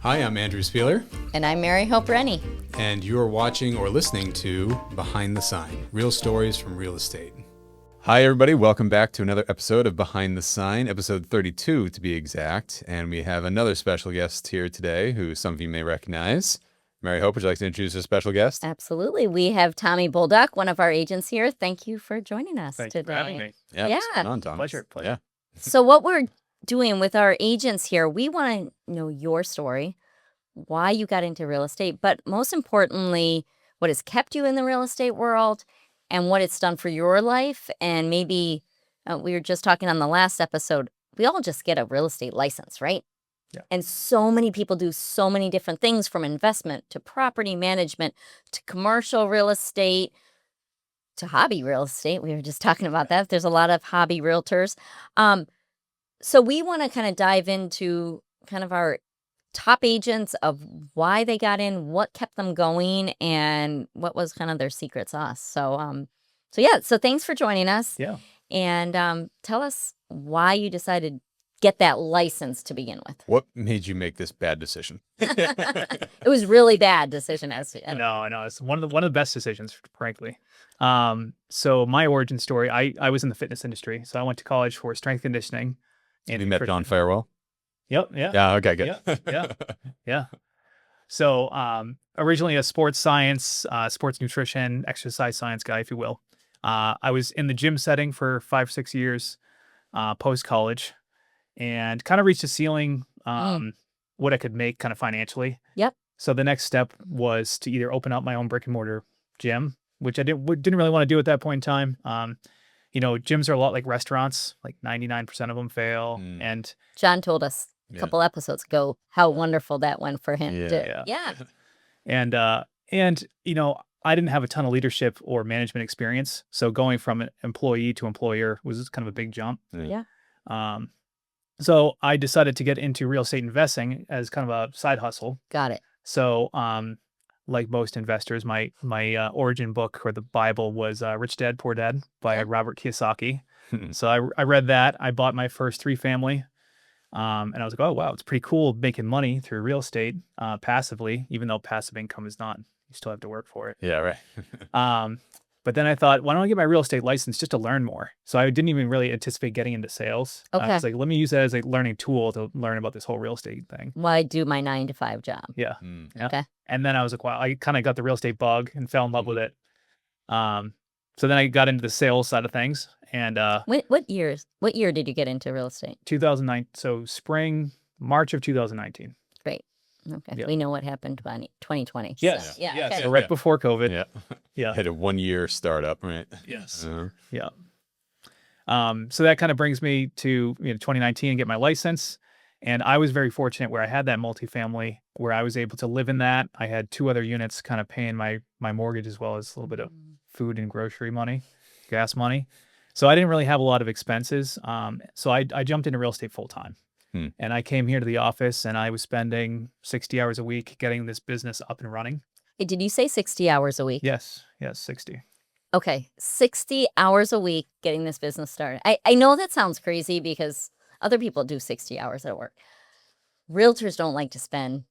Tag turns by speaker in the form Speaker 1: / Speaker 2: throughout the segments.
Speaker 1: Hi, I'm Andrew Spieler.
Speaker 2: And I'm Mary Hope Rennie.
Speaker 1: And you're watching or listening to Behind the Sign, real stories from real estate. Hi, everybody. Welcome back to another episode of Behind the Sign, episode 32 to be exact. And we have another special guest here today who some of you may recognize. Mary Hope, would you like to introduce a special guest?
Speaker 2: Absolutely. We have Tommy Bolduc, one of our agents here. Thank you for joining us
Speaker 3: Thank
Speaker 2: today.
Speaker 3: you for having me.
Speaker 1: Yeah. What's going on, Tom?
Speaker 3: Pleasure.
Speaker 1: Yeah.
Speaker 2: So what we're doing with our agents here, we want to know your story, why you got into real estate, but most importantly, what has kept you in the real estate world and what it's done for your life. And maybe we were just talking on the last episode, we all just get a real estate license, right?
Speaker 3: Yeah.
Speaker 2: And so many people do so many different things, from investment to property management to commercial real estate to hobby real estate. We were just talking about that. There's a lot of hobby realtors. So we want to kind of dive into kind of our top agents, of why they got in, what kept them going, and what was kind of their secret sauce. So thanks for joining us.
Speaker 3: Yeah.
Speaker 2: And tell us why you decided to get that license to begin with.
Speaker 1: What made you make this bad decision?
Speaker 2: It was really bad decision.
Speaker 3: No, it's one of the best decisions, frankly. So my origin story, I was in the fitness industry, so I went to college for strength conditioning.
Speaker 1: And you met John Farewell?
Speaker 3: Yep. Yeah.
Speaker 1: Yeah. Okay. Good.
Speaker 3: Yeah. So originally a sports science, sports nutrition, exercise science guy, if you will. I was in the gym setting for 5-6 years post college, and kind of reached a ceiling, what I could make kind of financially.
Speaker 2: Yep.
Speaker 3: So the next step was to either open up my own brick and mortar gym, which I didn't really want to do at that point in time. Gyms are a lot like restaurants, like 99% of them fail. And
Speaker 2: John told us a couple episodes ago how wonderful that went for him.
Speaker 3: Yeah. And I didn't have a ton of leadership or management experience. So going from an employee to employer was kind of a big jump.
Speaker 2: Yeah.
Speaker 3: So I decided to get into real estate investing as kind of a side hustle.
Speaker 2: Got it.
Speaker 3: So, like most investors, my origin book, or the Bible, was Rich Dad, Poor Dad by Robert Kiyosaki. So I read that. I bought my first 3-family, and I was like, oh wow, it's pretty cool making money through real estate passively, even though passive income is not. You still have to work for it.
Speaker 1: Yeah. Right.
Speaker 3: But then I thought, why don't I get my real estate license just to learn more? So I didn't even really anticipate getting into sales.
Speaker 2: Okay.
Speaker 3: I was like, let me use that as a learning tool to learn about this whole real estate thing.
Speaker 2: Why do my 9-to-5 job?
Speaker 3: Yeah.
Speaker 2: Okay.
Speaker 3: And then I was like, wow, I kind of got the real estate bug and fell in love with it. So then I got into the sales side of things. And
Speaker 2: What year did you get into real estate?
Speaker 3: 2009. So March of 2019.
Speaker 2: Great. Okay.
Speaker 3: Yeah.
Speaker 2: We know what happened by 2020.
Speaker 3: Yes.
Speaker 2: So, yeah.
Speaker 3: Yes.
Speaker 2: Okay.
Speaker 3: So right before COVID.
Speaker 1: Yeah.
Speaker 3: Yeah.
Speaker 1: Had a 1-year startup, right?
Speaker 3: Yes.
Speaker 1: Uh-huh.
Speaker 3: Yeah. So that kind of brings me to 2019 and get my license. And I was very fortunate where I had that multifamily where I was able to live in that. I had 2 other units kind of paying my mortgage, as well as a little bit of food and grocery money, gas money. So I didn't really have a lot of expenses. So I jumped into real estate full time. And I came here to the office, and I was spending 60 hours a week getting this business up and running.
Speaker 2: Hey, did you say 60 hours a week?
Speaker 3: Yes, 60.
Speaker 2: Okay, 60 hours a week getting this business started. I know that sounds crazy because other people do 60 hours at work. Realtors don't like to spend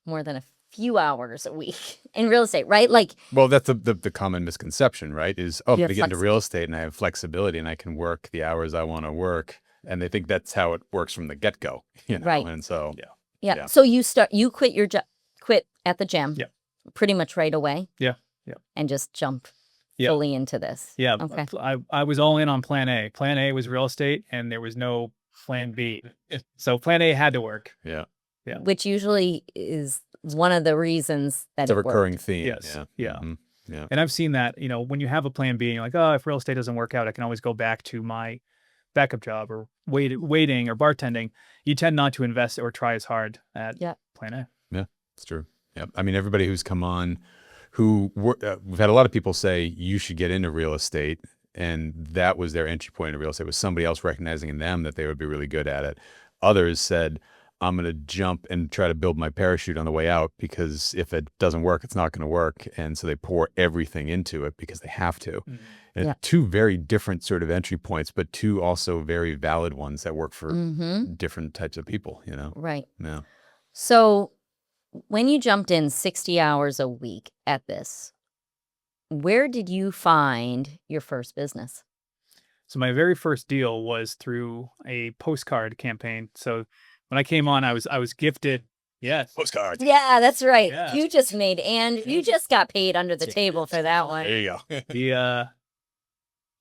Speaker 2: more than a few hours a week in real estate, right?
Speaker 1: Well, that's the common misconception, right? Is, I'm
Speaker 2: You
Speaker 1: going
Speaker 2: have
Speaker 1: to get into real estate and I have flexibility and I can work the hours I want to work. And they think that's how it works from the get-go,
Speaker 2: Right.
Speaker 1: And so,
Speaker 2: yeah. So you quit your job, quit at the gym, pretty much right away.
Speaker 3: Yeah.
Speaker 2: And just jump
Speaker 3: Yeah.
Speaker 2: fully into this.
Speaker 3: Yeah.
Speaker 2: Okay.
Speaker 3: I was all in on plan A. Plan A was real estate, and there was no plan B. So plan A had to work.
Speaker 1: yeah.
Speaker 2: Which usually is one of the reasons that
Speaker 1: It's a
Speaker 2: it worked.
Speaker 1: recurring theme.
Speaker 3: Yes. Yeah.
Speaker 1: Mhm. Yeah.
Speaker 3: And I've seen that, when you have a plan B and you're like, oh, if real estate doesn't work out, I can always go back to my backup job or waiting or bartending. You tend not to invest or try as hard at plan A.
Speaker 1: Yeah, it's true. Yeah. I mean, everybody who's come on we've had a lot of people say you should get into real estate, and that was their entry point into real estate, was somebody else recognizing in them that they would be really good at it. Others said, I'm going to jump and try to build my parachute on the way out, because if it doesn't work, it's not going to work. And so they pour everything into it because they have to. And
Speaker 2: Yeah.
Speaker 1: 2 very different sort of entry points, but 2 also very valid ones that work for different types of people,
Speaker 2: Right.
Speaker 1: Yeah.
Speaker 2: So when you jumped in 60 hours a week at this, where did you find your first business?
Speaker 3: So my very first deal was through a postcard campaign. So when I came on, I was gifted. Yes.
Speaker 1: Postcards.
Speaker 2: Yeah, that's right.
Speaker 3: Yeah.
Speaker 2: You just made, and you just got paid under the table for that one.
Speaker 1: There you go.
Speaker 3: The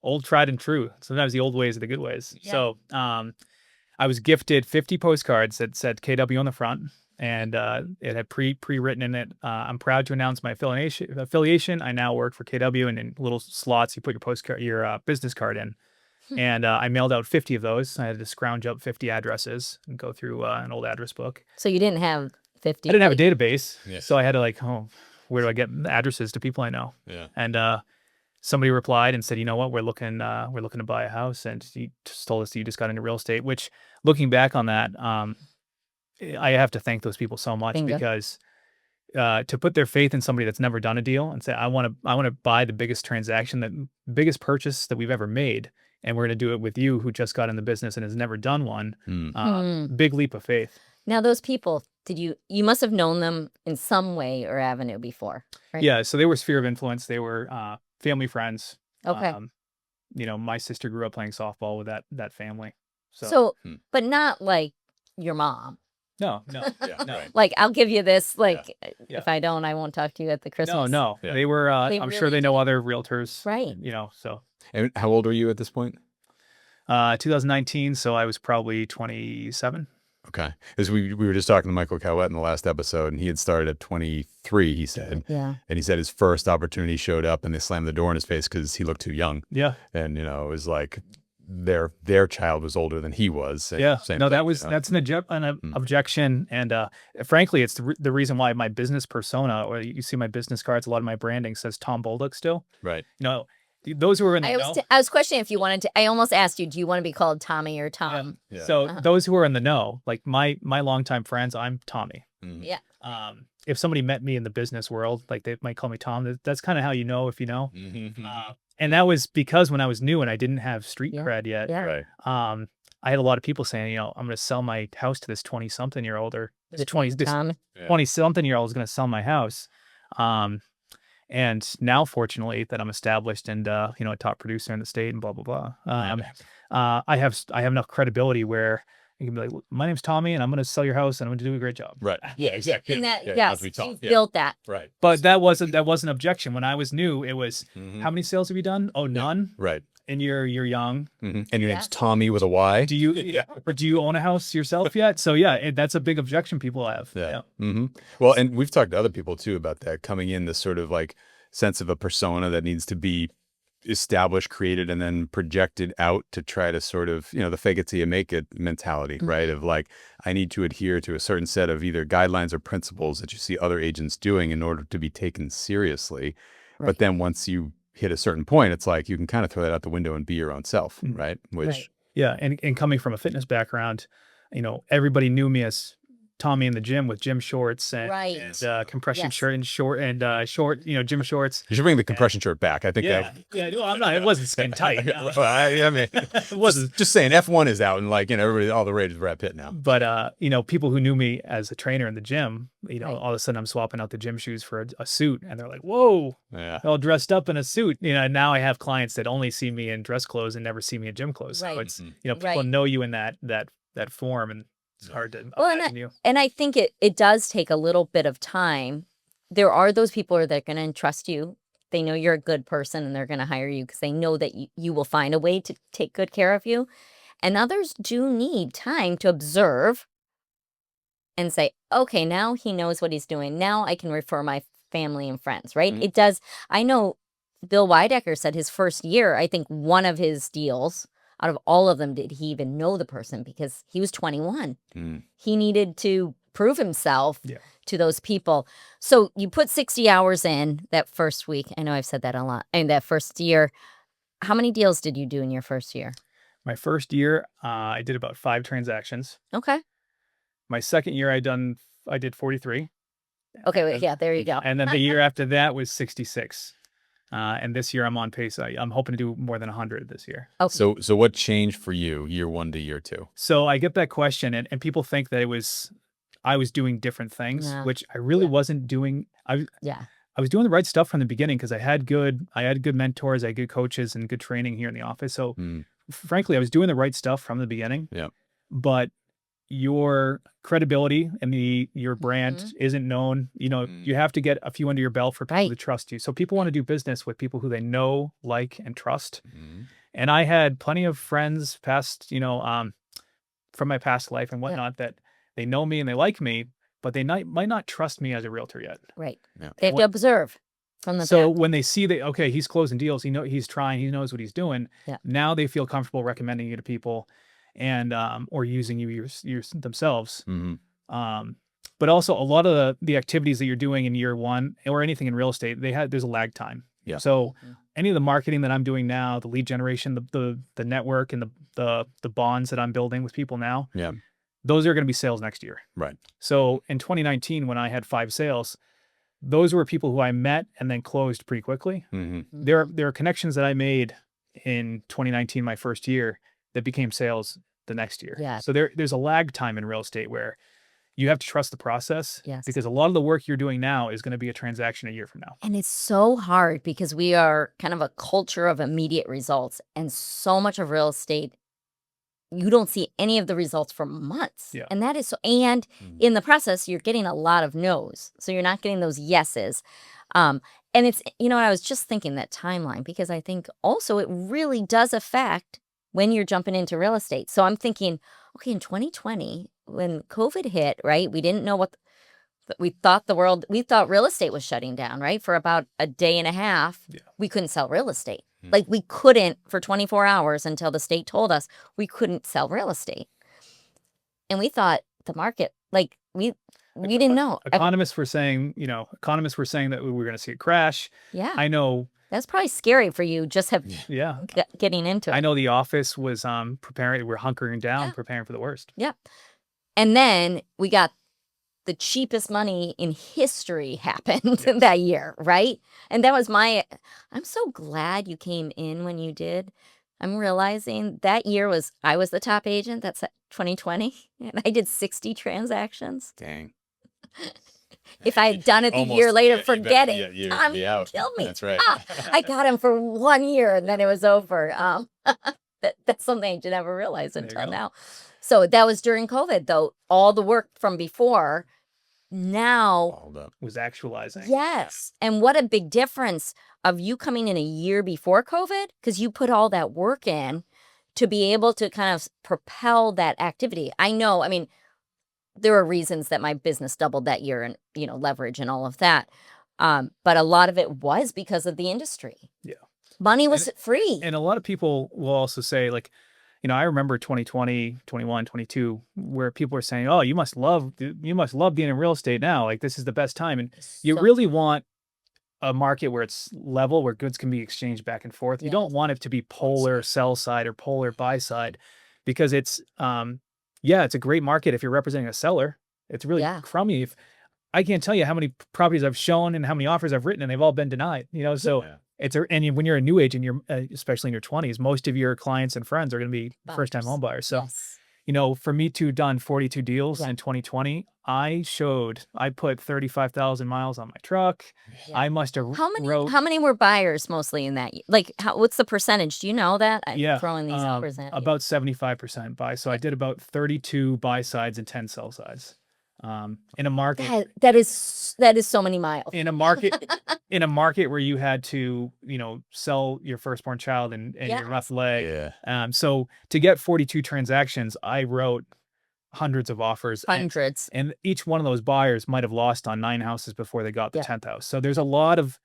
Speaker 3: old tried and true. Sometimes the old ways are the good ways.
Speaker 2: Yeah.
Speaker 3: So I was gifted 50 postcards that said KW on the front, and it had pre-written in it. I'm proud to announce my affiliation. I now work for KW, and in little slots you put your business card in. And I mailed out 50 of those. I had to scrounge up 50 addresses and go through an old address book.
Speaker 2: So you didn't have 50.
Speaker 3: I didn't have a database,
Speaker 1: Yes.
Speaker 3: so I had to where do I get addresses to people I know?
Speaker 1: Yeah.
Speaker 3: And somebody replied and said, you know what, we're looking to buy a house, and he just told us that you just got into real estate. Which, looking back on that, I have to thank those people so much.
Speaker 2: Bingo.
Speaker 3: Because to put their faith in somebody that's never done a deal and say, I want to buy the biggest biggest purchase that we've ever made, and we're going to do it with you who just got in the business and has never done one. Big leap of faith.
Speaker 2: Now, those people, you must have known them in some way or avenue before, right?
Speaker 3: Yeah, so they were sphere of influence. They were family friends.
Speaker 2: Okay.
Speaker 3: My sister grew up playing softball with that family.
Speaker 2: So, but not like your mom.
Speaker 3: No.
Speaker 1: Yeah.
Speaker 3: No.
Speaker 1: Right.
Speaker 2: Like, I'll give you this. Like,
Speaker 3: Yeah.
Speaker 2: if I don't, I won't talk to you at the Christmas.
Speaker 3: No.
Speaker 1: Yeah.
Speaker 3: They were.
Speaker 2: They
Speaker 3: I'm sure
Speaker 2: really
Speaker 3: they know other realtors.
Speaker 2: Right.
Speaker 3: So
Speaker 1: And how old are you at this point?
Speaker 3: 2019. So I was probably 27.
Speaker 1: Okay. Because we were just talking to Michael Cowett in the last episode, and he had started at 23, he said.
Speaker 2: Yeah.
Speaker 1: And he said his first opportunity showed up and they slammed the door in his face because he looked too young.
Speaker 3: Yeah.
Speaker 1: And, it was like their child was older than he was. Same
Speaker 3: No,
Speaker 1: thing,
Speaker 3: that's an objection. And frankly, it's the reason why my business persona, or you see my business cards, a lot of my branding says Tom Bolduc still.
Speaker 1: Right.
Speaker 3: Those who are in the know.
Speaker 2: I was questioning if you wanted to. I almost asked you, do you want to be called Tommy or Tom?
Speaker 1: Yeah.
Speaker 3: So those who are in the know, like my longtime friends, I'm Tommy.
Speaker 2: Yeah.
Speaker 3: If somebody met me in the business world, like they might call me Tom. That's kind of how you know if you know. And that was because when I was new and I didn't have street cred yet.
Speaker 2: Yeah.
Speaker 1: Right.
Speaker 3: I had a lot of people saying, I'm going to sell my house to this 20-something-year-old, or this 20-something-year-old is going to sell my house. And now, fortunately, that I'm established and a top producer in the state and blah blah blah, I have enough credibility where you can be like, my name's Tommy, and I'm going to sell your house, and I'm going to do a great job.
Speaker 1: Right. Yeah. Exactly.
Speaker 2: And that,
Speaker 1: Yeah,
Speaker 2: yes,
Speaker 1: as we talk.
Speaker 2: you've
Speaker 1: Yeah.
Speaker 2: built that.
Speaker 1: Right.
Speaker 3: But that wasn't objection when I was new. It was
Speaker 1: Mhm.
Speaker 3: how many sales have you done? Oh, none.
Speaker 1: Right.
Speaker 3: And you're young.
Speaker 1: And your
Speaker 2: Yeah.
Speaker 1: name's Tommy with a Y.
Speaker 3: Do you own a house yourself yet? So yeah, that's a big objection people have.
Speaker 1: Yeah. Well, and we've talked to other people too about that, coming in this sort of like sense of a persona that needs to be established, created, and then projected out to try to sort of, the fake it till you make it mentality, right? Of like, I need to adhere to a certain set of either guidelines or principles that you see other agents doing in order to be taken seriously.
Speaker 2: Right.
Speaker 1: But then once you hit a certain point, it's like you can kind of throw that out the window and be your own self, right? Which
Speaker 2: Right.
Speaker 3: Yeah, and coming from a fitness background, everybody knew me as Tommy in the gym with gym shorts and,
Speaker 2: Right.
Speaker 3: and compression
Speaker 2: Yes.
Speaker 3: shirt and short gym shorts.
Speaker 1: you should bring the compression shirt back. I think
Speaker 3: No, I'm not. It wasn't skin tight. No.
Speaker 1: I mean,
Speaker 3: It wasn't.
Speaker 1: just saying F1 is out and like, everybody, all the rage is Brad Pitt now.
Speaker 3: But people who knew me as a trainer in the gym,
Speaker 2: Right.
Speaker 3: all of a sudden I'm swapping out the gym shoes for a suit, and they're like, "Whoa,
Speaker 1: Yeah.
Speaker 3: all dressed up in a suit." Now I have clients that only see me in dress clothes and never see me in gym clothes.
Speaker 2: Right.
Speaker 3: So it's
Speaker 1: Mhm.
Speaker 3: people
Speaker 2: Right.
Speaker 3: know you in that form, and it's hard to
Speaker 2: Well,
Speaker 3: imagine you.
Speaker 2: And I think it does take a little bit of time. There are those people that are going to entrust you. They know you're a good person and they're going to hire you because they know that you will find a way to take good care of you. And others do need time to observe and say, okay, now he knows what he's doing. Now I can refer my family and friends, right?
Speaker 1: Mhm.
Speaker 2: It does. I know Bill Weidecker said his first year, I think one of his deals out of all of them, did he even know the person because he was 21.
Speaker 1: Mm.
Speaker 2: He needed to prove himself
Speaker 3: Yeah.
Speaker 2: to those people. So you put 60 hours in that first week. I know I've said that a lot. And that first year, how many deals did you do in your first year?
Speaker 3: My first year, I did about 5 transactions.
Speaker 2: Okay.
Speaker 3: My second year, I did 43.
Speaker 2: Okay. Wait, yeah, there you go.
Speaker 3: And then the year after that was 66. And this year I'm on pace. I'm hoping to do more than 100 this year.
Speaker 2: Okay.
Speaker 1: So what changed for you year 1 to year 2?
Speaker 3: So I get that question, and people think that it was I was doing different things,
Speaker 2: Yeah.
Speaker 3: which I really
Speaker 2: Yeah.
Speaker 3: wasn't doing.
Speaker 2: Yeah.
Speaker 3: I was doing the right stuff from the beginning because I had good mentors, I had good coaches and good training here in the office. So
Speaker 1: Mm,
Speaker 3: frankly, I was doing the right stuff from the beginning,
Speaker 1: yeah.
Speaker 3: but your credibility and your brand
Speaker 2: Mhm.
Speaker 3: isn't known. You know,
Speaker 1: Mm,
Speaker 3: you have to get a few under your belt for people
Speaker 2: Right.
Speaker 3: to trust you. So people want to do business with people who they know, like, and trust.
Speaker 1: mm,
Speaker 3: And I had plenty of friends past, from my past life and
Speaker 2: Yeah.
Speaker 3: whatnot that they know me and they like me, but they might not trust me as a realtor yet.
Speaker 2: Right.
Speaker 1: yeah.
Speaker 2: They have to observe from the
Speaker 3: So
Speaker 2: back.
Speaker 3: when they see that, okay, he's closing deals, he's trying, he knows what he's doing.
Speaker 2: Yeah.
Speaker 3: Now they feel comfortable recommending you to people, and or using you themselves.
Speaker 1: Mhm.
Speaker 3: But also a lot of the activities that you're doing in year one or anything in real estate, there's a lag time.
Speaker 1: Yeah.
Speaker 3: So
Speaker 2: Mhm.
Speaker 3: any of the marketing that I'm doing now, the lead generation, the network, and the bonds that I'm building with people now,
Speaker 1: Yeah.
Speaker 3: those are going to be sales next year.
Speaker 1: Right.
Speaker 3: So in 2019, when I had 5 sales, those were people who I met and then closed pretty quickly.
Speaker 1: Mhm.
Speaker 3: There are connections that I made in 2019, my first year, that became sales the next year.
Speaker 2: Yeah.
Speaker 3: So there's a lag time in real estate where you have to trust the process,
Speaker 2: Yes.
Speaker 3: because a lot of the work you're doing now is going to be a transaction a year from now.
Speaker 2: And it's so hard because we are kind of a culture of immediate results. And so much of real estate, you don't see any of the results for months.
Speaker 3: Yeah.
Speaker 2: And that is so, and
Speaker 1: Mm.
Speaker 2: in the process, you're getting a lot of no's. So you're not getting those yeses. And it's, I was just thinking that timeline, because I think also it really does affect when you're jumping into real estate. So I'm thinking, okay, in 2020, when COVID hit, right, we didn't know we thought real estate was shutting down, right? For about a day and a half,
Speaker 3: Yeah.
Speaker 2: we couldn't sell real estate.
Speaker 1: Mm.
Speaker 2: Like we couldn't for 24 hours until the state told us we couldn't sell real estate. And we thought the market, like we didn't know.
Speaker 3: Economists were saying that we were going to see a crash.
Speaker 2: Yeah.
Speaker 3: I know.
Speaker 2: That's probably scary for you just
Speaker 3: Yeah.
Speaker 2: getting into it.
Speaker 3: I know the office was preparing. We're hunkering down,
Speaker 2: Yeah.
Speaker 3: preparing for the worst.
Speaker 2: Yeah. And then we got the cheapest money in history happened that year, right? And that was I'm so glad you came in when you did. I'm realizing that year I was the top agent. That's 2020. And I did 60 transactions.
Speaker 1: Dang.
Speaker 2: If I had done it the year later, forget it.
Speaker 1: You'd
Speaker 2: Tom
Speaker 1: be out.
Speaker 2: killed me.
Speaker 1: That's right.
Speaker 2: I got him for 1 year and then it was over. That's something I did never realize
Speaker 3: There you
Speaker 2: until
Speaker 3: go.
Speaker 2: now. So that was during COVID, though. All the work from before, now,
Speaker 1: Balled up.
Speaker 3: Was actualizing.
Speaker 2: yes. And what a big difference of you coming in a year before COVID, because you put all that work in to be able to kind of propel that activity. I know, I mean, there are reasons that my business doubled that year and, leverage and all of that. But a lot of it was because of the industry.
Speaker 3: Yeah.
Speaker 2: Money was free.
Speaker 3: And a lot of people will also say, like, I remember 2020, 21, 22, where people were saying, oh, you must love being in real estate now. Like, this is the best time. And you
Speaker 2: So-
Speaker 3: really want a market where it's level, where goods can be exchanged back and forth. You
Speaker 2: Yes.
Speaker 3: don't want it to be polar sell side or polar buy side, because it's it's a great market if you're representing a seller. It's really
Speaker 2: Yeah.
Speaker 3: crummy if I can't tell you how many properties I've shown and how many offers I've written, and they've all been denied. So
Speaker 1: Yeah.
Speaker 3: and when you're a new agent, you're especially in your 20s, most of your clients and friends are going to be first-time
Speaker 2: Buyers.
Speaker 3: home buyers. So,
Speaker 2: Yes.
Speaker 3: for me to done 42 deals
Speaker 2: Yeah.
Speaker 3: in 2020, I put 35,000 miles on my truck.
Speaker 2: Yeah.
Speaker 3: I must have
Speaker 2: How many were buyers mostly in that? Like, what's the percentage? Do you know that? I'm throwing these numbers at you.
Speaker 3: about 75% buy. So I did about 32 buy sides and 10 sell sides. In a market
Speaker 2: That is so many miles.
Speaker 3: in a market where you had to, sell your firstborn child and your left leg.
Speaker 1: Yeah.
Speaker 3: So to get 42 transactions, I wrote hundreds of offers.
Speaker 2: Hundreds.
Speaker 3: And each one of those buyers might have lost on 9 houses before they got the 10th house. So there's a lot of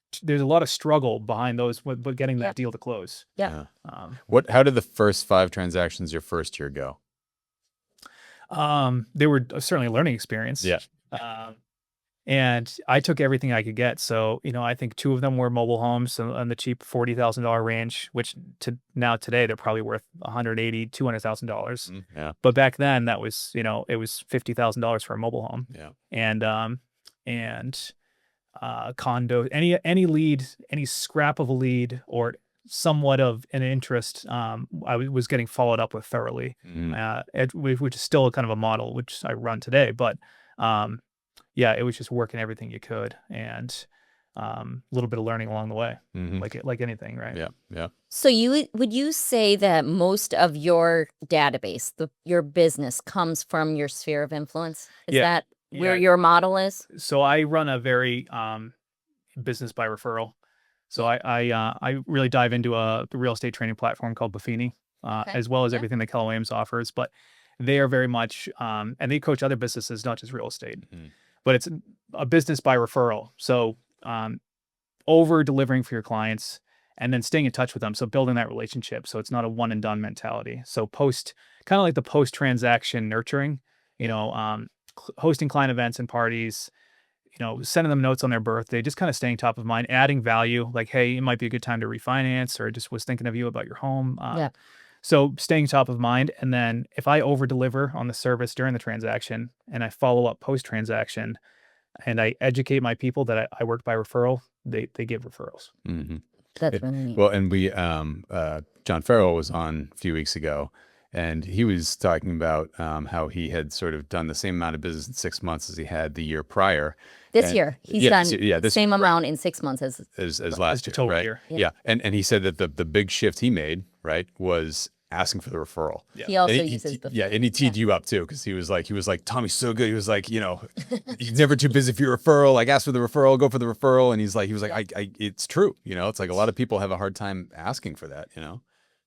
Speaker 3: struggle behind those with getting that deal to close.
Speaker 2: Yeah.
Speaker 1: How did the first 5 transactions your first year go?
Speaker 3: They were certainly a learning experience.
Speaker 1: Yeah.
Speaker 3: And I took everything I could get. So, I think 2 of them were mobile homes on the cheap $40,000 range, which today they're probably worth $180,000, $200,000.
Speaker 1: Yeah.
Speaker 3: But back then that was, it was $50,000 for a mobile home.
Speaker 1: Yeah.
Speaker 3: And condo, any lead, any scrap of a lead or somewhat of an interest, I was getting followed up with thoroughly,
Speaker 1: Mhm.
Speaker 3: which is still kind of a model which I run today. But Yeah, it was just working everything you could, and a little bit of learning along the way, like anything, right?
Speaker 1: Yeah. Yeah.
Speaker 2: So would you say that most of your database, your business, comes from your sphere of influence? Is
Speaker 3: Yeah.
Speaker 2: that where
Speaker 3: Yeah.
Speaker 2: your model is?
Speaker 3: So I run a very business by referral. So I really dive into a real estate training platform called Buffini,
Speaker 2: Okay.
Speaker 3: as well as
Speaker 2: Yeah.
Speaker 3: everything that Keller Williams offers. But they are very much, and they coach other businesses, not just real estate. But it's a business by referral. So over delivering for your clients and then staying in touch with them. So building that relationship. So it's not a one and done mentality. So kind of like the post transaction nurturing, hosting client events and parties, sending them notes on their birthday, just kind of staying top of mind, adding value. Like, hey, it might be a good time to refinance, or just was thinking of you about your home.
Speaker 2: Yeah.
Speaker 3: So staying top of mind. And then if I over deliver on the service during the transaction and I follow up post transaction and I educate my people that I work by referral, they give referrals.
Speaker 2: That's really neat.
Speaker 1: Well, and we, John Farrell was on a few weeks ago, and he was talking about how he had sort of done the same amount of business in 6 months as he had the year prior.
Speaker 2: This
Speaker 1: And-
Speaker 2: year, he's
Speaker 1: yeah,
Speaker 2: done
Speaker 1: so- yeah, this
Speaker 2: same
Speaker 1: year,
Speaker 2: amount in 6 months as
Speaker 1: as last
Speaker 3: the
Speaker 1: year,
Speaker 3: total
Speaker 1: right?
Speaker 3: year.
Speaker 1: Yeah. And he said that the big shift he made, right, was asking for the referral.
Speaker 3: Yeah.
Speaker 2: he also
Speaker 1: And
Speaker 2: uses the
Speaker 1: yeah, and he teed you up too, because he was like, Tommy's so good. He was like, he's never too busy for your referral. Like, ask for the referral, go for the referral. And he was like, I it's true. It's like a lot of people have a hard time asking for that.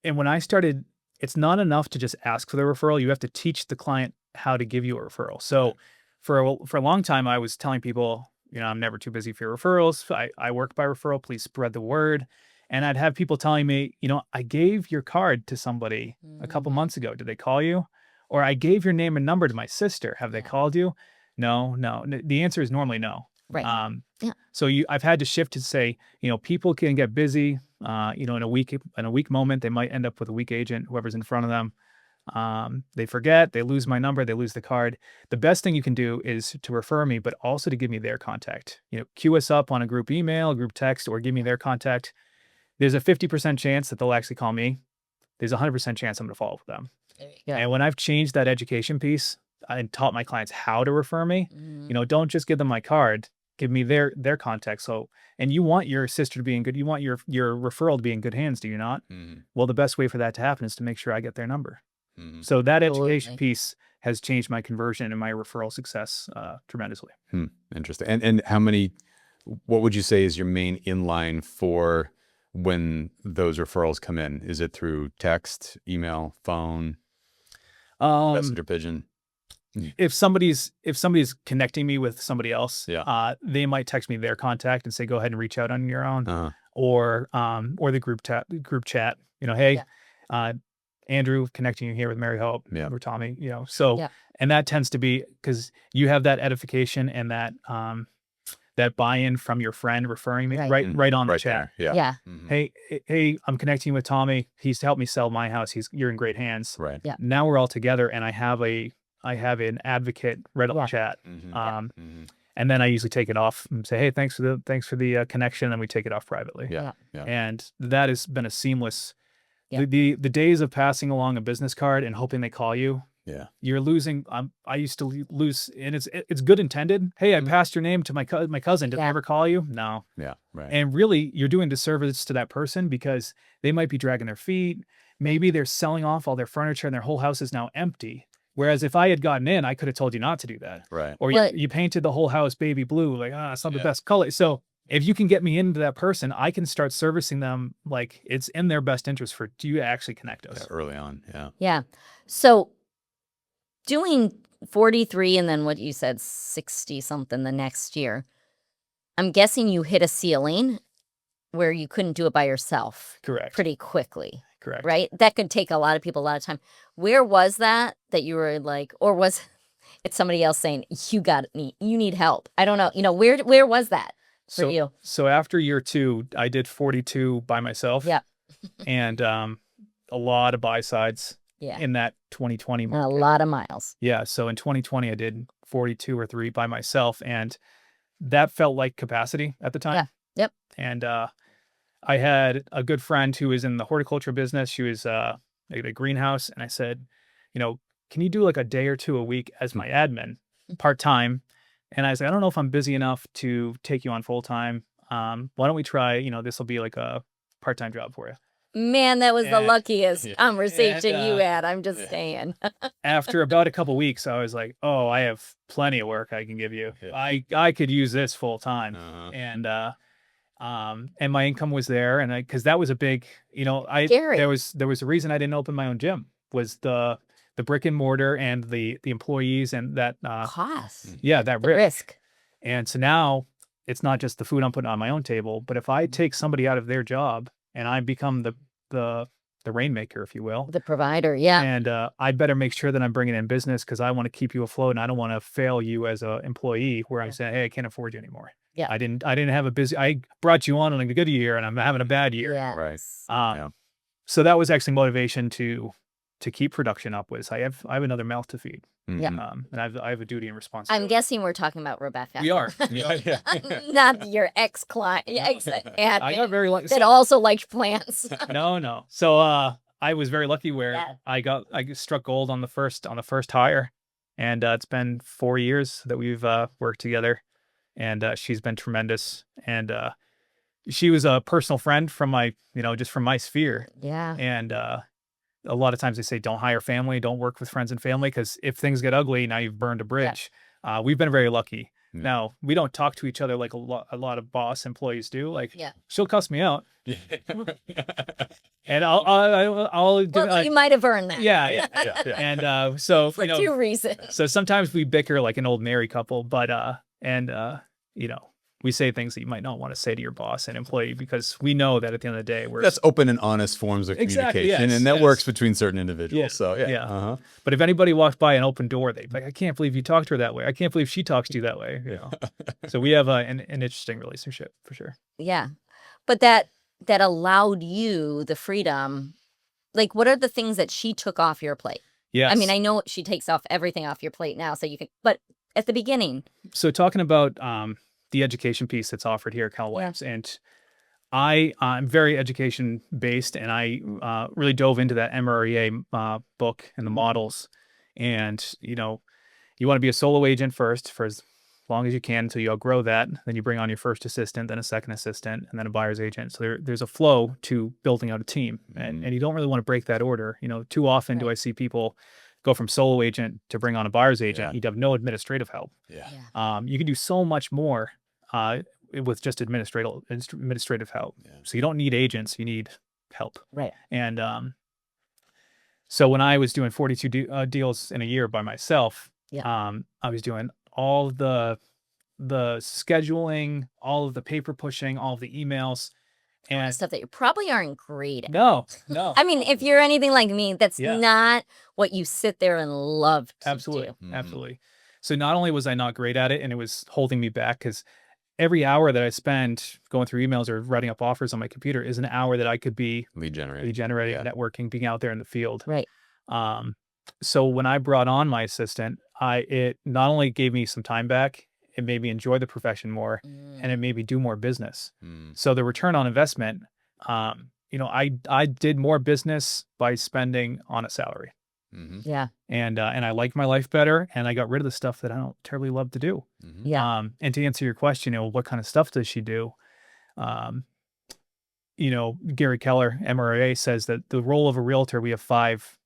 Speaker 3: And when I started, it's not enough to just ask for the referral. You have to teach the client how to give you a referral. So for a long time, I was telling people, I'm never too busy for your referrals. I work by referral. Please spread the word. And I'd have people telling me, I gave your card to somebody a couple months ago. Did they call you? Or I gave your name and number to my sister. Have they called you? No. The answer is normally no.
Speaker 2: right.
Speaker 3: So I've had to shift to say, people can get busy. In a weak moment, they might end up with a weak agent, whoever's in front of them. They forget, they lose my number, they lose the card. The best thing you can do is to refer me, but also to give me their contact. Queue us up on a group email, a group text, or give me their contact. There's a 50% chance that they'll actually call me. There's a 100% chance I'm going to follow up with them.
Speaker 2: Yeah.
Speaker 3: And when I've changed that education piece and taught my clients how to refer me, don't just give them my card, give me their contact. So, and you want your sister to be in good, you want your referral to be in good hands, do you not? Well, the best way for that to happen is to make sure I get their number. So that education piece has changed my conversion and my referral success tremendously.
Speaker 1: Interesting. And what would you say is your main inline for when those referrals come in? Is it through text, email, phone, messenger pigeon?
Speaker 3: If somebody's connecting me with somebody else,
Speaker 1: Yeah.
Speaker 3: They might text me their contact and say, go ahead and reach out on your own, or the group chat, hey, Andrew, connecting you here with Mary Hope, or Tommy, and that tends to be because you have that edification and that buy-in from your friend referring me right on the chat.
Speaker 1: There.
Speaker 2: Yeah.
Speaker 3: Hey, I'm connecting with Tommy. He's helped me sell my house. You're in great hands.
Speaker 1: Right.
Speaker 2: Yeah.
Speaker 3: Now we're all together, and I have an advocate right on the chat. And then I usually take it off and say, hey, thanks for the connection, and we take it off privately.
Speaker 1: Yeah.
Speaker 3: And that has been a seamless.
Speaker 2: Yeah.
Speaker 3: The days of passing along a business card and hoping they call you.
Speaker 1: Yeah.
Speaker 3: You're losing. I used to lose, and it's good intended. Hey, I passed your name to my cousin. Did they ever call you? No.
Speaker 1: Yeah. Right.
Speaker 3: And really, you're doing disservice to that person because they might be dragging their feet. Maybe they're selling off all their furniture and their whole house is now empty. Whereas if I had gotten in, I could have told you not to do that.
Speaker 1: Right.
Speaker 3: Or you painted the whole house baby blue. Like, it's not the best color. So if you can get me into that person, I can start servicing them like it's in their best interest for do you actually connect us?
Speaker 1: Early on. Yeah.
Speaker 2: Yeah. So doing 43 and then what you said, 60 something the next year, I'm guessing you hit a ceiling where you couldn't do it by yourself.
Speaker 3: Correct.
Speaker 2: Pretty quickly.
Speaker 3: Correct.
Speaker 2: Right? That could take a lot of people a lot of time. Where was that you were like, or was it somebody else saying, you need help? I don't know. Where was that for you?
Speaker 3: So after year 2, I did 42 by myself.
Speaker 2: Yeah.
Speaker 3: And a lot of buy sides in that 2020 market.
Speaker 2: A lot of miles.
Speaker 3: Yeah. So in 2020, I did 42 or 3 by myself. And that felt like capacity at the time.
Speaker 2: Yeah. Yep.
Speaker 3: And I had a good friend who was in the horticulture business. She was at a greenhouse. And I said, can you do like a day or 2 a week as my admin? part-time. And I was like, I don't know if I'm busy enough to take you on full-time. Why don't we try, this will be like a part-time job for you.
Speaker 2: Man, that was the
Speaker 3: And-
Speaker 2: luckiest
Speaker 1: Yeah.
Speaker 2: conversation
Speaker 3: And,
Speaker 2: you had. I'm just
Speaker 1: yeah.
Speaker 2: saying.
Speaker 3: After about a couple weeks, I was like, oh, I have plenty of work I can give you.
Speaker 1: Yeah.
Speaker 3: I could use this full-time.
Speaker 1: Uh-huh.
Speaker 3: And my income was there, and because that was a big,
Speaker 2: Scary.
Speaker 3: there was a reason I didn't open my own gym, was the brick and mortar and the employees and that
Speaker 2: Cost.
Speaker 3: that
Speaker 2: The
Speaker 3: risk.
Speaker 2: risk.
Speaker 3: And so now it's not just the food I'm putting on my own table, but if I take somebody out of their job and I become the rainmaker, if you will,
Speaker 2: The provider. Yeah.
Speaker 3: and I better make sure that I'm bringing in business because I want to keep you afloat, and I don't want to fail you as an employee where I'm saying, hey, I can't afford you anymore.
Speaker 2: Yeah.
Speaker 3: I didn't have I brought you on a good year and I'm having a bad year.
Speaker 2: Yes.
Speaker 1: Right. Yeah.
Speaker 3: So that was actually motivation to keep production up, was I have another mouth to feed.
Speaker 2: Yeah.
Speaker 1: Mhm.
Speaker 3: And I have a duty and responsibility.
Speaker 2: I'm guessing we're talking about Rebecca.
Speaker 3: We are.
Speaker 1: Yeah.
Speaker 2: Not your ex-client.
Speaker 3: I got very lucky.
Speaker 2: that also liked plants.
Speaker 3: No. So I was very lucky where
Speaker 2: Yeah.
Speaker 3: I struck gold on the first hire, and it's been 4 years that we've worked together, and she's been tremendous, and she was a personal friend from my just from my sphere,
Speaker 2: Yeah.
Speaker 3: and a lot of times they say don't hire family, don't work with friends and family, because if things get ugly, now you've burned a bridge. We've been very lucky.
Speaker 1: Yeah.
Speaker 3: Now we don't talk to each other like a lot of boss employees do. Like,
Speaker 2: Yeah.
Speaker 3: she'll cuss me out,
Speaker 1: Yeah.
Speaker 3: and I'll do,
Speaker 2: Well, you might have earned that.
Speaker 3: yeah.
Speaker 1: Yeah.
Speaker 3: And so
Speaker 2: For two reasons.
Speaker 3: so sometimes we bicker like an old married couple, but we say things that you might not want to say to your boss and employee, because we know that at the end of the day we're
Speaker 1: That's open and honest forms of
Speaker 3: Exactly,
Speaker 1: communication,
Speaker 3: yes,
Speaker 1: and that
Speaker 3: yes.
Speaker 1: works between certain individuals.
Speaker 3: Yeah,
Speaker 1: So yeah.
Speaker 3: yeah.
Speaker 1: Uh-huh.
Speaker 3: But if anybody walks by an open door, they'd be like, I can't believe you talked to her that way. I can't believe she talks to you that way. So we have an interesting relationship for sure.
Speaker 2: Yeah. But that allowed you the freedom. Like, what are the things that she took off your plate?
Speaker 3: Yes.
Speaker 2: I mean, I know she takes everything off your plate now, so you can, but at the beginning.
Speaker 3: So talking about the education piece that's offered here at Keller Williams, and I'm very education based, and I really dove into that MREA book and the models. And you want to be a solo agent first for as long as you can until you outgrow that. Then you bring on your first assistant, then a second assistant, and then a buyer's agent. So there's a flow to building out a team, and you don't really want to break that order. Too often do I see people go from solo agent to bring on a buyer's agent.
Speaker 1: Yeah.
Speaker 3: You'd have no administrative help.
Speaker 1: Yeah.
Speaker 3: You can do so much more with just administrative help.
Speaker 1: Yeah.
Speaker 3: So you don't need agents, you need help.
Speaker 2: Right.
Speaker 3: And so when I was doing 42 deals in a year by myself, I was doing all the scheduling, all of the paper pushing, all of the emails, and
Speaker 2: Stuff that you probably aren't great at.
Speaker 3: no.
Speaker 2: I mean, if you're anything like me, that's
Speaker 3: Yeah.
Speaker 2: not what you sit there and love to
Speaker 3: Absolutely.
Speaker 2: do.
Speaker 1: Mhm.
Speaker 3: Absolutely. So not only was I not great at it, and it was holding me back, because every hour that I spend going through emails or writing up offers on my computer is an hour that I could be
Speaker 1: Lead generating.
Speaker 3: generating,
Speaker 1: Yeah.
Speaker 3: networking, being out there in the field.
Speaker 2: Right.
Speaker 3: So when I brought on my assistant, it not only gave me some time back, it made me enjoy the profession more, and it made me do more business.
Speaker 1: Mm.
Speaker 3: So the return on investment, I did more business by spending on a salary.
Speaker 1: Mhm.
Speaker 2: Yeah.
Speaker 3: And I liked my life better, and I got rid of the stuff that I don't terribly love to do.
Speaker 1: Mhm.
Speaker 2: Yeah.
Speaker 3: And to answer your question, what kind of stuff does she do? Gary Keller, MRA, says that the role of a realtor, we have five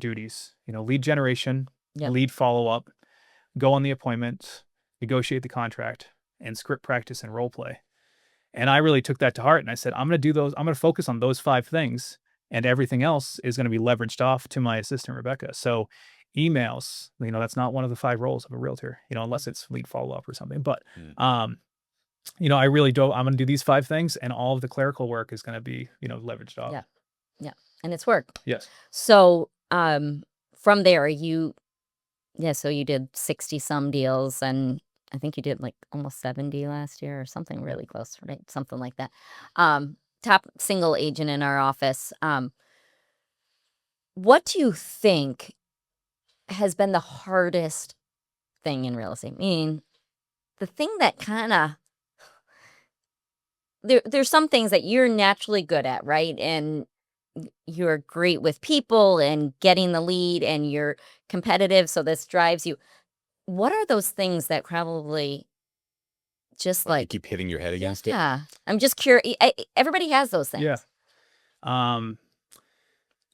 Speaker 3: duties. Lead generation,
Speaker 2: Yep.
Speaker 3: lead follow up, go on the appointments, negotiate the contract, and script practice and role play. And I really took that to heart, and I said, I'm going to do those. I'm going to focus on those 5 things, and everything else is going to be leveraged off to my assistant, Rebecca. So emails, that's not one of the 5 roles of a realtor, unless it's lead follow up or something. But, I really do. I'm going to do these 5 things, and all of the clerical work is going to be, leveraged off.
Speaker 2: Yeah. And it's work.
Speaker 3: Yes.
Speaker 2: So from there, so you did 60 some deals, and I think you did like almost 70 last year or something really close, right? Something like that. Top single agent in our office. What do you think has been the hardest thing in real estate? Meaning the thing that kind of, there's some things that you're naturally good at, right? And you're great with people and getting the lead, and you're competitive, so this drives you. what are those things that probably just
Speaker 1: You
Speaker 2: like,
Speaker 1: keep hitting your head against it.
Speaker 2: yeah, I'm just curious. Everybody has those things.
Speaker 3: Yeah.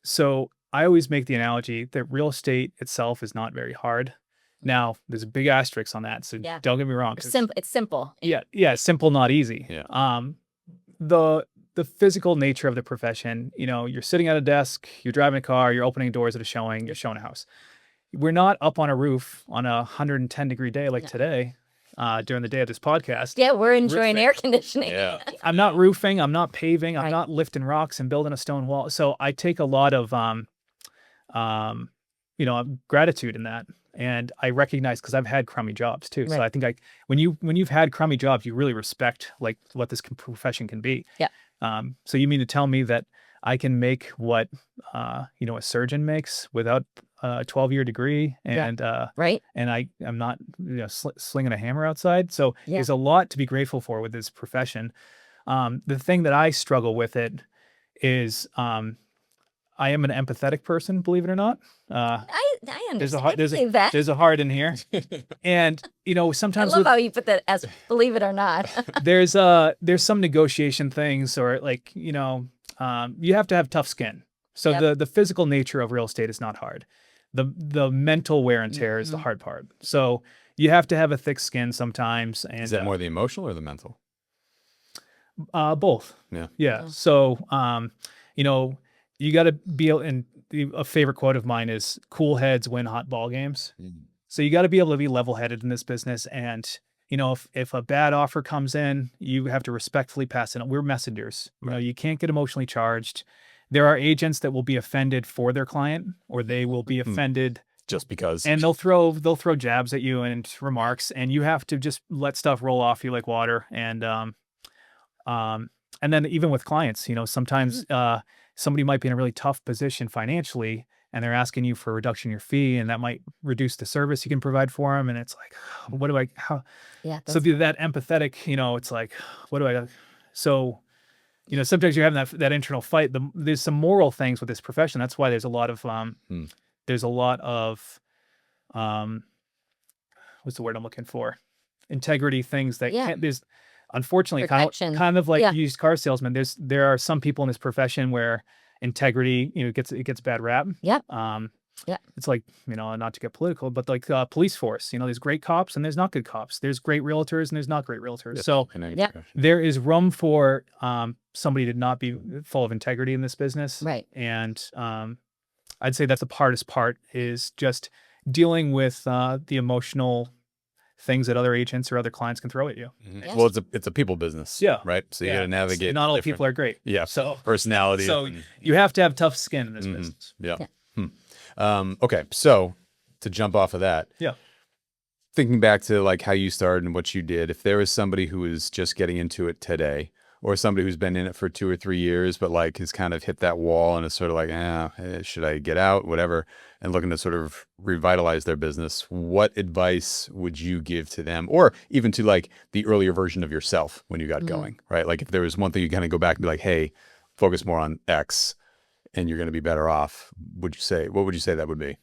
Speaker 3: So I always make the analogy that real estate itself is not very hard. Now, there's a big asterisk on that, so
Speaker 2: Yeah.
Speaker 3: don't get me wrong. 'cause-
Speaker 2: It's simple.
Speaker 3: yeah, simple, not easy.
Speaker 1: Yeah.
Speaker 3: The physical nature of the profession, you're sitting at a desk, you're driving a car, you're opening doors at a showing, you're showing a house. We're not up on a roof on a 110-degree day like
Speaker 2: No.
Speaker 3: today, during the day of this podcast.
Speaker 2: Yeah, we're enjoying
Speaker 3: Roofing.
Speaker 2: air conditioning.
Speaker 1: Yeah.
Speaker 3: I'm not roofing, I'm not paving, I'm
Speaker 2: Right.
Speaker 3: not lifting rocks and building a stone wall. So I take a lot of gratitude in that. And I recognize, because I've had crummy jobs too. So
Speaker 2: Right.
Speaker 3: I think when you've had crummy jobs, you really respect like what this profession can be.
Speaker 2: Yeah.
Speaker 3: So you mean to tell me that I can make what a surgeon makes without a 12-year degree, and
Speaker 2: Right.
Speaker 3: and I'm not slinging a hammer outside. So
Speaker 2: Yeah.
Speaker 3: there's a lot to be grateful for with this profession. The thing that I struggle with it is I am an empathetic person, believe it or not.
Speaker 2: I understand.
Speaker 3: There's a
Speaker 2: I
Speaker 3: heart.
Speaker 2: believe that.
Speaker 3: There's a heart in here, and
Speaker 2: I
Speaker 3: sometimes
Speaker 2: love how you put that as believe it or not.
Speaker 3: there's some negotiation things, or you have to have tough skin. So
Speaker 2: Yep.
Speaker 3: the physical nature of real estate is not hard. The mental wear and tear is the
Speaker 2: Mhm.
Speaker 3: hard part. So you have to have a thick skin sometimes, and
Speaker 1: Is that more the emotional or the mental?
Speaker 3: both.
Speaker 1: Yeah.
Speaker 3: Yeah.
Speaker 2: Oh.
Speaker 3: So you got to be able, and a favorite quote of mine is "Cool heads win hot ball games." So you got to be able to be level-headed in this business, and if a bad offer comes in, you have to respectfully pass it on. We're messengers. You can't get emotionally charged. There are agents that will be offended for their client, or they will be offended,
Speaker 1: Just because.
Speaker 3: and they'll throw jabs at you and remarks, and you have to just let stuff roll off you like water. And then even with clients, sometimes somebody might be in a really tough position financially, and they're asking you for a reduction in your fee, and that might reduce the service you can provide for them. And it's like, what do I, how?
Speaker 2: Yeah.
Speaker 3: So that empathetic, it's like, what do I, so, sometimes you're having that internal fight. There's some moral things with this profession. That's why there's a lot of, what's the word I'm looking for? Integrity things that
Speaker 2: Yeah.
Speaker 3: there's, unfortunately,
Speaker 2: Protection.
Speaker 3: kind of like
Speaker 2: Yeah.
Speaker 3: used car salesmen. There are some people in this profession where integrity, it gets bad rap.
Speaker 2: Yep.
Speaker 3: Yeah. It's like, not to get political, but like police force, there's great cops and there's not good cops. There's great realtors and there's not great realtors. So
Speaker 2: Yeah.
Speaker 3: there is room for somebody to not be full of integrity in this business.
Speaker 2: Right.
Speaker 3: And I'd say that's the hardest part, is just dealing with the emotional things that other agents or other clients can throw at you.
Speaker 2: Yes.
Speaker 1: Well, it's a people business.
Speaker 3: Yeah.
Speaker 1: Right. So you got to navigate.
Speaker 3: Not all
Speaker 1: different-
Speaker 3: people are great.
Speaker 1: Yeah.
Speaker 3: So
Speaker 1: Personality.
Speaker 3: So
Speaker 1: and-
Speaker 3: you have to have tough skin in this
Speaker 1: Mhm.
Speaker 3: business.
Speaker 1: Yeah.
Speaker 2: Yeah.
Speaker 1: Okay. So to jump off of that.
Speaker 3: Yeah.
Speaker 1: Thinking back to like how you started and what you did, if there was somebody who is just getting into it today, or somebody who's been in it for 2 or 3 years, but like has kind of hit that wall and is sort of like, should I get out, whatever, and looking to sort of revitalize their business, what advice would you give to them, or even to like the earlier version of yourself when you got going, right? Like if there was one thing you kind of go back and be like, hey, focus more on X and you're going to be better off, what would you say that would be?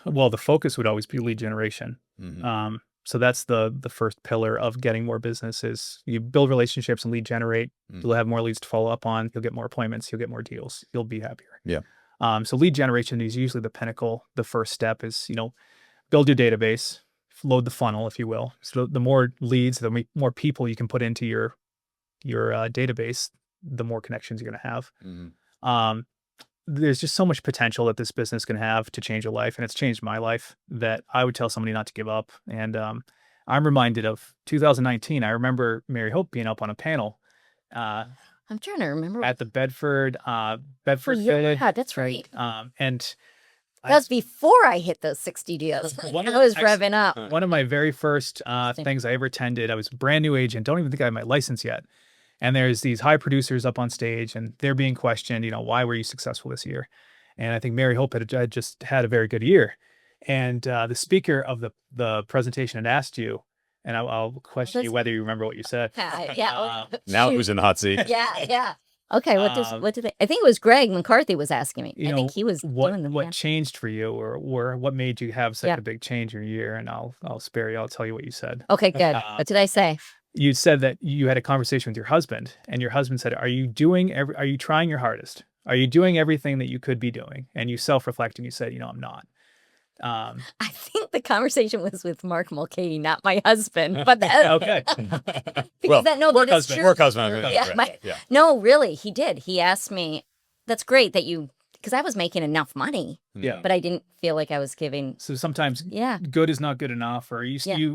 Speaker 3: Well, the focus would always be lead generation.
Speaker 1: Mhm.
Speaker 3: So that's the first pillar of getting more business. Is you build relationships and lead generate. You'll have more leads to follow up on. You'll get more appointments. You'll get more deals. You'll be happier.
Speaker 1: Yeah.
Speaker 3: So lead generation is usually the pinnacle. The first step is, build your database, load the funnel, if you will. So the more leads, the more people you can put into your database, the more connections you're going to have.
Speaker 1: Mhm.
Speaker 3: There's just so much potential that this business can have to change your life. And it's changed my life, that I would tell somebody not to give up. And I'm reminded of 2019. I remember Mary Hope being up on a panel
Speaker 2: I'm trying to remember.
Speaker 3: at the Bedford
Speaker 2: Yeah, that's right.
Speaker 3: and
Speaker 2: That was before I hit those 60 deals. I was revving up.
Speaker 3: one of my very first things I ever attended, I was a brand new agent. Don't even think I had my license yet. And there's these high producers up on stage, and they're being questioned, why were you successful this year? And I think Mary Hope had just had a very good year. And the speaker of the presentation had asked you, and I'll question you whether you remember what you said.
Speaker 2: Yeah.
Speaker 1: Now
Speaker 2: Shoot.
Speaker 1: who's in the hot seat?
Speaker 2: Yeah. Okay, what did they? I think it was Greg McCarthy was asking me.
Speaker 3: You
Speaker 2: I
Speaker 3: know,
Speaker 2: think he was doing the
Speaker 3: what
Speaker 2: math.
Speaker 3: changed for you, or what made you have such
Speaker 2: Yeah.
Speaker 3: a big change in your year? And I'll spare you. I'll tell you what you said.
Speaker 2: Okay, good.
Speaker 3: Uh,
Speaker 2: What did I say?
Speaker 3: You said that you had a conversation with your husband, and your husband said, "Are you trying your hardest? Are you doing everything that you could be doing?" And you self-reflect and you said, "I'm not."
Speaker 2: I think the conversation was with Mark Mulcahy, not my husband. But that,
Speaker 3: Okay.
Speaker 1: Well,
Speaker 3: work
Speaker 2: that is
Speaker 3: husband.
Speaker 2: true.
Speaker 1: Work husband.
Speaker 2: Yeah,
Speaker 1: Right. Yeah.
Speaker 2: no, really, he did. He asked me, "That's great that you," because I was making enough money,
Speaker 3: Yeah.
Speaker 2: but I didn't feel like I was giving.
Speaker 3: So sometimes
Speaker 2: Yeah,
Speaker 3: good is not good enough, or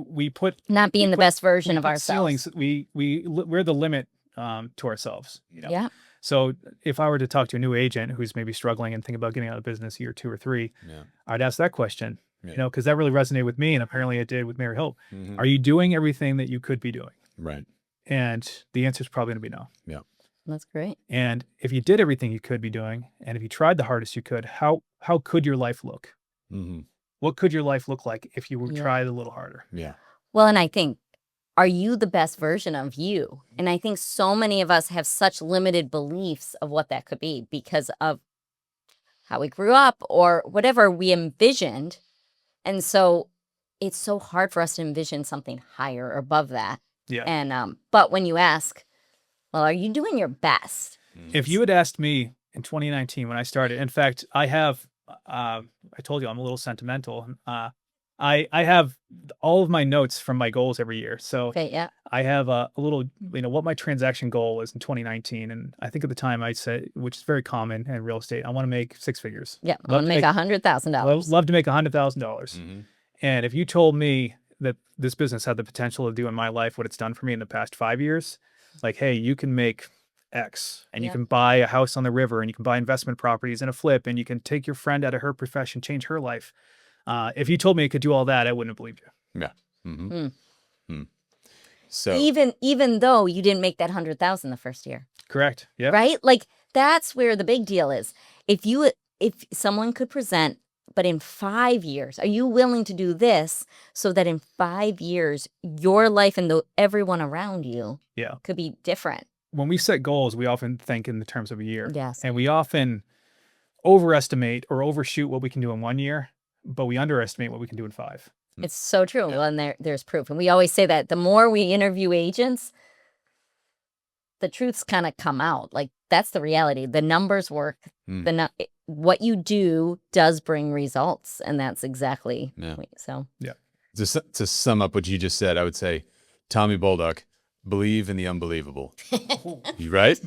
Speaker 3: we put
Speaker 2: not being the best version of
Speaker 3: put
Speaker 2: ourselves.
Speaker 3: ceilings. We're the limit to ourselves.
Speaker 2: Yeah,
Speaker 3: So if I were to talk to a new agent who's maybe struggling and think about getting out of business year 2 or 3,
Speaker 1: Yeah.
Speaker 3: I'd ask that question.
Speaker 1: Yeah.
Speaker 3: Because that really resonated with me, and apparently it did with Mary Hope.
Speaker 1: Mhm.
Speaker 3: Are you doing everything that you could be doing?
Speaker 1: Right.
Speaker 3: And the answer is probably going to be no.
Speaker 1: Yeah.
Speaker 2: that's great.
Speaker 3: And if you did everything you could be doing, and if you tried the hardest you could, how could your life look?
Speaker 1: Mm-hmm.
Speaker 3: What could your life look like if you would
Speaker 2: Yeah.
Speaker 3: try a little harder?
Speaker 1: Yeah.
Speaker 2: Well, and I think, are you the best version of you? And I think so many of us have such limited beliefs of what that could be because of how we grew up or whatever we envisioned. And so it's so hard for us to envision something higher or above that.
Speaker 3: Yeah.
Speaker 2: And but when you ask, well, are you doing your best?
Speaker 3: If you had asked me in 2019 when I started, in fact, I told you I'm a little sentimental. I have all of my notes from my goals every year. So
Speaker 2: Okay, yeah.
Speaker 3: I have a little, what my transaction goal was in 2019. And I think at the time I said, which is very common in real estate, I want to make 6 figures.
Speaker 2: Yeah, I want to make $100,000.
Speaker 3: Love to make $100,000.
Speaker 1: Mm-hmm.
Speaker 3: And if you told me that this business had the potential to do in my life what it's done for me in the past 5 years, like, hey, you can make X and you
Speaker 2: Yeah.
Speaker 3: can buy a house on the river and you can buy investment properties and a flip and you can take your friend out of her profession, change her life. If you told me it could do all that, I wouldn't have believed you.
Speaker 1: Yeah. Mm-hmm.
Speaker 2: Mm.
Speaker 1: Mm. So
Speaker 2: Even though you didn't make that 100,000 the first year.
Speaker 3: Correct. Yeah.
Speaker 2: Right? Like that's where the big deal is. If someone could present, but in 5 years, are you willing to do this so that in 5 years, your life and everyone around you
Speaker 3: Yeah.
Speaker 2: could be different?
Speaker 3: When we set goals, we often think in the terms of a year.
Speaker 2: Yes.
Speaker 3: And we often overestimate or overshoot what we can do in 1 year, but we underestimate what we can do in 5.
Speaker 2: It's so true. Well, and there's proof. And we always say that the more we interview agents, the truths kind of come out. Like that's the reality. The numbers work.
Speaker 1: Mm.
Speaker 2: What you do does bring results. And that's exactly so.
Speaker 3: Yeah.
Speaker 1: To sum up what you just said, I would say, Tommy Bolduc, believe in the unbelievable. You right?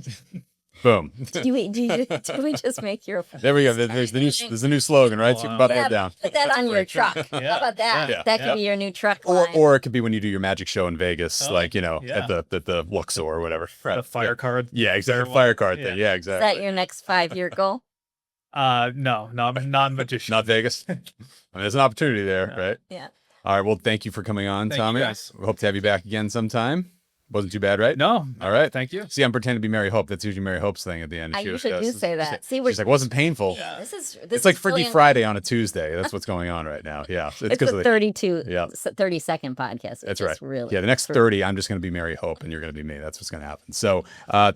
Speaker 1: Boom.
Speaker 2: Do we just make your
Speaker 1: There we go. There's the new slogan, right? So you can button
Speaker 2: Yeah,
Speaker 1: that down.
Speaker 2: put that on your truck. How about that?
Speaker 1: Yeah.
Speaker 2: That could be your new truck line.
Speaker 1: Or it could be when you do your magic show in Vegas,
Speaker 3: Oh,
Speaker 1: at
Speaker 3: yeah.
Speaker 1: the Luxor or whatever. Right.
Speaker 3: The fire card.
Speaker 1: Yeah, exactly.
Speaker 3: Or
Speaker 1: Fire card
Speaker 3: yeah.
Speaker 1: thing. Yeah,
Speaker 2: Is
Speaker 1: exactly.
Speaker 2: that your next 5-year goal?
Speaker 3: No, non-magician.
Speaker 1: Not Vegas. I mean, there's an opportunity there, right?
Speaker 2: Yeah.
Speaker 1: All right. Well, thank you for coming on,
Speaker 3: Thank you,
Speaker 1: Tommy.
Speaker 3: guys.
Speaker 1: We hope to have you back again sometime. Wasn't too bad, right?
Speaker 3: No.
Speaker 1: All right.
Speaker 3: Thank you.
Speaker 1: See, I'm pretending to be Mary Hope. That's usually Mary Hope's thing at the end.
Speaker 2: I
Speaker 1: She
Speaker 2: usually
Speaker 1: goes,
Speaker 2: do say that. See,
Speaker 1: she's like, wasn't painful.
Speaker 2: This is
Speaker 1: It's like
Speaker 2: is
Speaker 1: Freaky
Speaker 2: brilliant.
Speaker 1: Friday on a Tuesday. That's what's going on right now. Yeah.
Speaker 2: It's
Speaker 1: because
Speaker 2: a
Speaker 1: of
Speaker 2: 30-second podcast. It's
Speaker 1: That's
Speaker 2: just
Speaker 1: right.
Speaker 2: Really,
Speaker 1: Yeah, the next 30, I'm just going to be Mary Hope, and you're going to be me. That's what's going to happen. So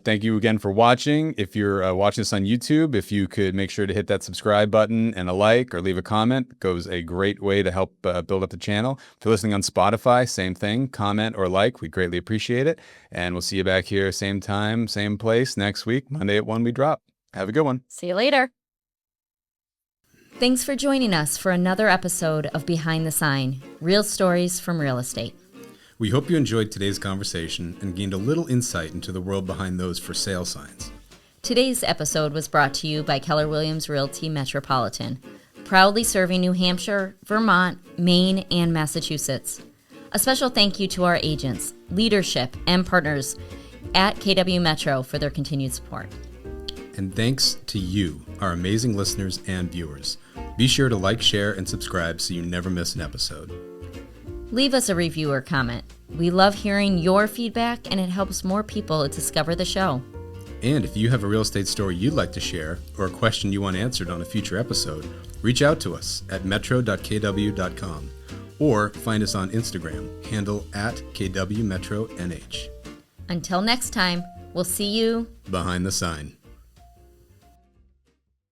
Speaker 1: thank you again for watching. If you're watching this on YouTube, if you could make sure to hit that subscribe button and a like or leave a comment, it goes a great way to help build up the channel. If you're listening on Spotify, same thing. Comment or like. We'd greatly appreciate it. And we'll see you back here, same time, same place next week, Monday at 1 we drop. Have a good one.
Speaker 2: See you later. Thanks for joining us for another episode of Behind the Sign, Real Stories from Real Estate.
Speaker 1: We hope you enjoyed today's conversation and gained a little insight into the world behind those for sale signs.
Speaker 2: Today's episode was brought to you by Keller Williams Realty Metropolitan, proudly serving New Hampshire, Vermont, Maine, and Massachusetts. A special thank you to our agents, leadership, and partners at KW Metro for their continued support.
Speaker 1: And thanks to you, our amazing listeners and viewers. Be sure to like, share, and subscribe so you never miss an episode.
Speaker 2: Leave us a review or comment. We love hearing your feedback, and it helps more people discover the show.
Speaker 1: And if you have a real estate story you'd like to share or a question you want answered on a future episode, reach out to us at metro.kw.com or find us on Instagram, handle @KWMetroNH.
Speaker 2: Until next time, We'll see you
Speaker 1: behind the sign.